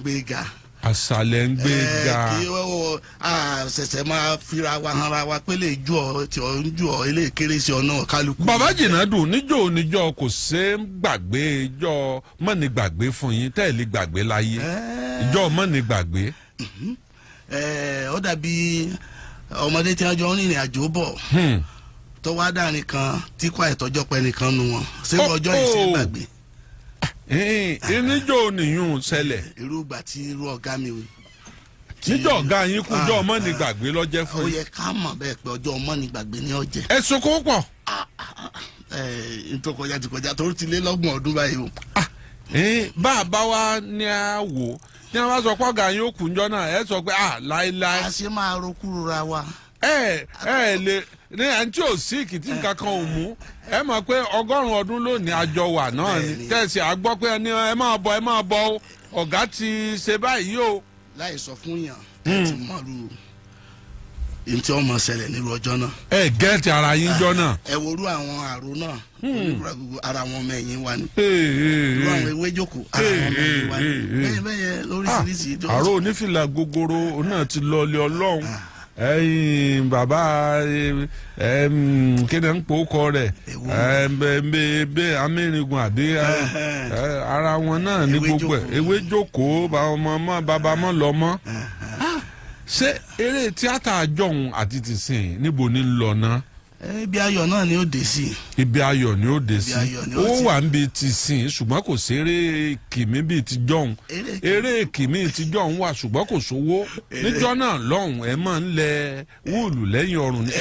gbé ga. àṣàlẹ̀ ń gbé ga. kí ṣẹ̀ṣẹ̀ máa fira wa hanra wa pé lè ju ọ tí ọ ń ju ọ ilé kéré sí ọ náà kálukú. bàbá Jinadu níjọ́ kò ṣe é gbàgbé ìjọ mọ́ni gbàgbé fún yín tẹ́ẹ̀lì gbàgbé láyé ìjọ mọ́ni gbàgbé. ó dàbí ọmọdé tí wọ́n jọ ń rìnrìn àjò bọ̀ tó wá dárin kan tí kò àìtọ́jọ́ pẹ́ nìkan nu wọn ṣé ọjọ́ yìí ṣe gbàgbé. níjọ́ nìyún ṣẹlẹ̀. irú ìgbà tí irú ọ̀gá mi. níjọ́ ọ̀gá yín kú ọjọ́ mọ́ni gbàgbé lọ́jẹ́ fún yín. ó yẹ ká mọ̀ bẹ́ẹ̀ pé ọjọ́ mọ́ni gbàgbé ní ọjẹ́. ẹ̀sùn kò pọ̀. nítorí kọjá ti kọjá tó ti lé lọ́gbọ̀n ọdún báyìí o. bá a bá wa ní a wò ní a bá sọ pé ọ̀gá yín ó kù njọ́ náà ẹ sọ pé láéláé. a ṣe máa rokúrò ra wa. lè ní àǹtí ò sí kìtì kankan ò mú ẹ mọ̀ pé 100 ọdún lónìí àjọ wà náà ni tẹ̀sí àgbọ́ pé ẹ máa bọ̀ ọ̀gá ti ṣe báyìí o. láì sọ fún yàn ẹ ti mọ̀rú ní tí wọ́n mọ̀ ṣẹlẹ̀ nírú ọjọ́ náà. ẹ gẹ́ẹ̀tì ara yín jọ náà. ẹ worú àwọn àrò náà oníkùrà gbogbo ara wọn mẹ́yìn wa ni. irú àwọn ewé jókòó ara wọn mẹ́yìn wa ni. bẹ́ẹ̀ lóríṣiríṣi. àrò onífìlà gogoro náà ti lọ ilé ọlọ́run bàbá kéde ń pò kọ rẹ bẹ amẹ́rìngún àdé ara wọn náà ní gbogbo ẹ̀ ewé jókòó bàbá mọ́ lọ mọ́. ṣé eré tíátà àjọhún àti tìsín níbo ni ń lọ náà. ibi ayọ̀ náà ni ó dé sí. ibi ayọ̀ ni ó dé sí. ó wà ń bi tìsín ṣùgbọ́n kò sí eré kìmí bíi ti jọ̀hún. eré kìmí ti jọ̀hún wà ṣùgbọ́n kò sówó. níjọ́ náà lọ́hùn ẹ̀ máa ń lẹ wúùlù lẹ́yìn ọrùn ni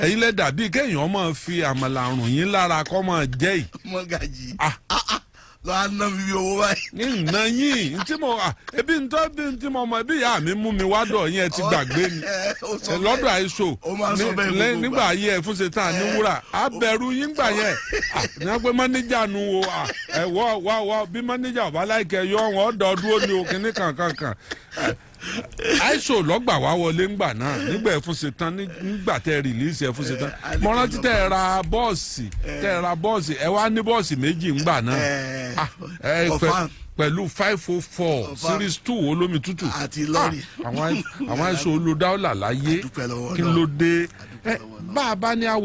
ẹ̀yin lẹ dàbí kéèyàn máa fi àmàlà rùn yín lára kọ́ máa jẹ́ yìí. mọ́gàjì lọ á ná mi bí owó báyìí. nà yín ntí mo ebi ntọ́ bí ntí mo mọ ebi ìyá mi mú mi wá dọ̀ yẹn ti gbàgbé ni lọ́dọ̀ àìsò nígbà ayé ẹ̀ fún ṣetán ní wúrà abẹ̀rù yín gbà yẹn ní wọ́n pé mánéjà nu o ẹ̀ wọ́ bí mánéjà ọ̀bá láìkẹ́ yọ wọn ọ̀dọ̀ dúró ni o kìíní kankan àìsò lọ́gbà wá wọlé ńgbà náà nígbà ẹ̀ fún ṣetán nígbà tẹ́ rìlíìsì ẹ̀ fún ṣetán mo rántí tẹ́ ra bọ́ọ̀sì ẹ̀ wá ní bọ́ọ̀sì méjì ńgbà náà pẹ̀lú 504 series 2 olómi tútù àwọn àìsàn olùdáwọ́là láyé kí ló dé bá a bá ní àwọ̀.